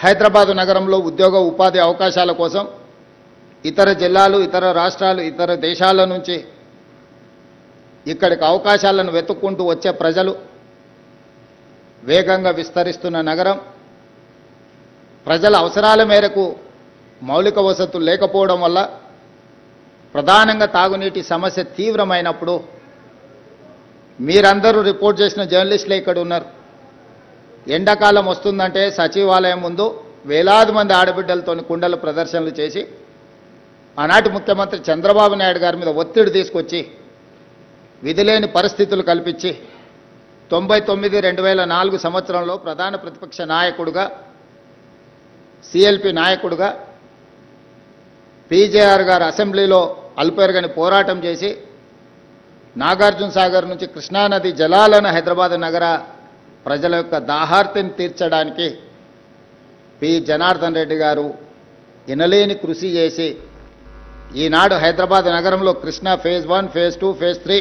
హైదరాబాద్ నగరంలో ఉద్యోగ ఉపాధి అవకాశాల కోసం ఇతర జిల్లాలు, ఇతర రాష్ట్రాలు, ఇతర దేశాల నుంచి ఇక్కడికి అవకాశాలను వెతుక్కుంటూ వచ్చే ప్రజలు, వేగంగా విస్తరిస్తున్న నగరం, ప్రజల అవసరాల మేరకు మౌలిక వసతులు లేకపోవడం వల్ల ప్రధానంగా తాగునీటి సమస్య తీవ్రమైనప్పుడు మీరందరూ రిపోర్ట్ చేసిన జర్నలిస్టులే ఇక్కడ ఉన్నారు. ఎండాకాలం వస్తుందంటే సచివాలయం ముందు వేలాది మంది ఆడబిడ్డలతో కుండల ప్రదర్శనలు చేసి ఆనాటి ముఖ్యమంత్రి చంద్రబాబు నాయుడు గారి మీద ఒత్తిడి తీసుకొచ్చి విధిలేని పరిస్థితులు కల్పించి 99-2004 సంవత్సరంలో ప్రధాన ప్రతిపక్ష నాయకుడుగా, సిఎల్పి నాయకుడుగా పీజేఆర్ గారు అసెంబ్లీలో అల్పెరగని పోరాటం చేసి నాగార్జున సాగర్ నుంచి కృష్ణానది జలాలను హైదరాబాద్ నగర ప్రజల యొక్క దాహార్తిని తీర్చడానికి పి జనార్దన్ రెడ్డి గారు ఎనలేని కృషి చేసి ఈనాడు హైదరాబాద్ నగరంలో కృష్ణా ఫేజ్ 1, ఫేజ్ 2, ఫేజ్ 3,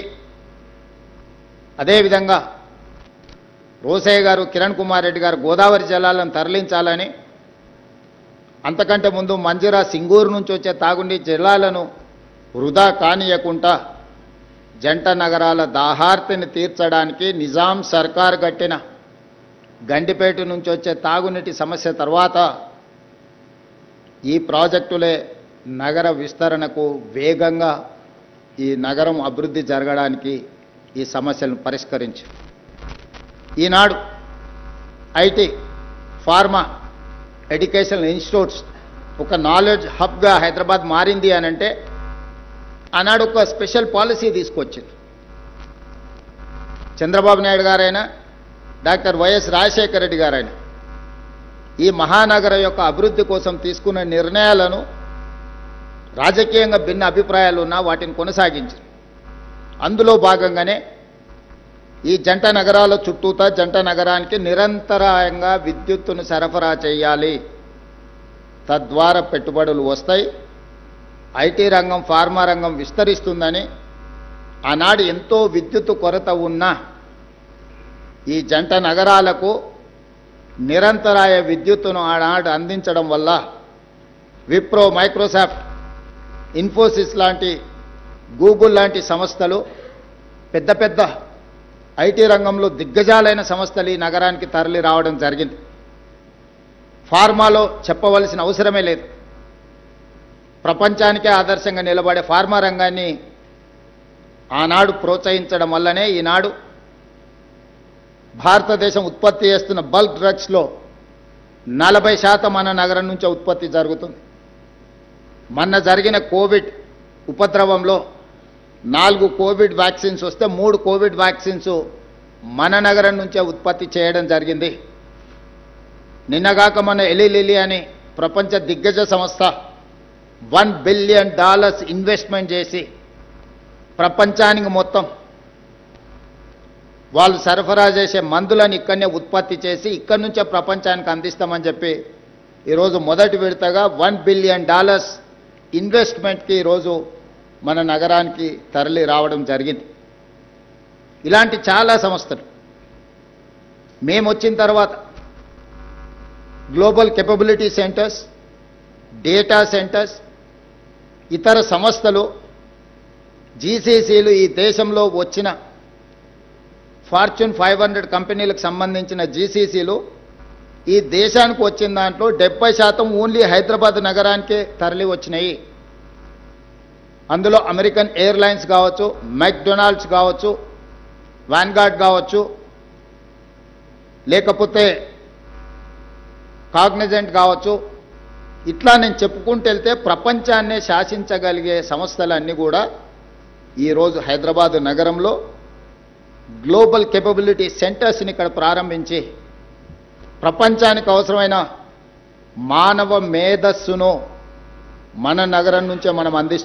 అదేవిధంగా రోసయ్య గారు, కిరణ్ కుమార్ రెడ్డి గారు గోదావరి జలాలను తరలించాలని, అంతకంటే ముందు మంజిరా, సింగూరు నుంచి వచ్చే తాగునీటి జలాలను వృధా కానియకుండా జంట నగరాల దాహార్తిని తీర్చడానికి నిజాం సర్కార్ కట్టిన గండిపేట నుంచి వచ్చే తాగునీటి సమస్య తర్వాత ఈ ప్రాజెక్టులే నగర విస్తరణకు, వేగంగా ఈ నగరం అభివృద్ధి జరగడానికి ఈ సమస్యలను పరిష్కరించి ఈనాడు ఐటీ, ఫార్మా, ఎడ్యుకేషనల్ ఇన్స్టిట్యూట్స్ ఒక నాలెడ్జ్ హబ్గా హైదరాబాద్ మారింది అనంటే ఆనాడు ఒక స్పెషల్ పాలసీ తీసుకొచ్చింది. చంద్రబాబు నాయుడు గారైనా, డాక్టర్ వైఎస్ రాజశేఖర రెడ్డి గారైనా ఈ మహానగర యొక్క అభివృద్ధి కోసం తీసుకున్న నిర్ణయాలను రాజకీయంగా భిన్న అభిప్రాయాలు ఉన్నా వాటిని కొనసాగించారు. అందులో భాగంగానే ఈ జంట నగరాల చుట్టూతా జంట నగరానికి నిరంతరాయంగా విద్యుత్తును సరఫరా చేయాలి, తద్వారా పెట్టుబడులు వస్తాయి, ఐటీ రంగం, ఫార్మా రంగం విస్తరిస్తుందని ఆనాడు ఎంతో విద్యుత్తు కొరత ఉన్న ఈ జంట నగరాలకు నిరంతరాయ విద్యుత్తును ఆనాడు అందించడం వల్ల విప్రో, మైక్రోసాఫ్ట్, ఇన్ఫోసిస్ లాంటి, గూగుల్ లాంటి సంస్థలు, పెద్ద పెద్ద ఐటీ రంగంలో దిగ్గజాలైన సంస్థలు ఈ నగరానికి తరలి రావడం జరిగింది. ఫార్మాలో చెప్పవలసిన అవసరమే లేదు. ప్రపంచానికే ఆదర్శంగా నిలబడే ఫార్మా రంగాన్ని ఆనాడు ప్రోత్సహించడం వల్లనే ఈనాడు భారతదేశం ఉత్పత్తి చేస్తున్న బల్క్ డ్రగ్స్లో 40% మన నగరం నుంచే ఉత్పత్తి జరుగుతుంది. మొన్న జరిగిన కోవిడ్ ఉపద్రవంలో 4 కోవిడ్ వ్యాక్సిన్స్ వస్తే 3 కోవిడ్ వ్యాక్సిన్స్ మన నగరం నుంచే ఉత్పత్తి చేయడం జరిగింది. నిన్నగాక మన ఎలిలిలి అని ప్రపంచ దిగ్గజ సంస్థ $1 బిలియన్ ఇన్వెస్ట్మెంట్ చేసి ప్రపంచానికి మొత్తం వాళ్ళు సరఫరా చేసే మందులను ఇక్కడనే ఉత్పత్తి చేసి ఇక్కడి నుంచే ప్రపంచానికి అందిస్తామని చెప్పి ఈరోజు మొదటి విడతగా $1 బిలియన్ ఇన్వెస్ట్మెంట్కి ఈరోజు మన నగరానికి తరలి రావడం జరిగింది. ఇలాంటి చాలా సంస్థలు మేము వచ్చిన తర్వాత global capability centres, data centres, ఇతర సంస్థలు, జీసీసీలు, ఈ దేశంలో వచ్చిన ఫార్చ్యూన్ 500 కంపెనీలకు సంబంధించిన జీసీసీలు ఈ దేశానికి వచ్చిన దాంట్లో 70% ఓన్లీ హైదరాబాద్ నగరానికే తరలి వచ్చినాయి. అందులో అమెరికన్ ఎయిర్లైన్స్ కావచ్చు, మెక్డొనాల్డ్స్ కావచ్చు, వాన్గార్డ్ కావచ్చు, లేకపోతే కాగ్నిజెంట్ కావచ్చు, ఇట్లా నేను చెప్పుకుంటూ వెళ్తే ప్రపంచాన్నే శాసించగలిగే సంస్థలన్నీ కూడా ఈరోజు హైదరాబాద్ నగరంలో గ్లోబల్ కేపబిలిటీ సెంటర్స్ని ఇక్కడ ప్రారంభించి ప్రపంచానికి అవసరమైన మానవ మేధస్సును మన నగరం నుంచే మనం అందిస్తున్నాం.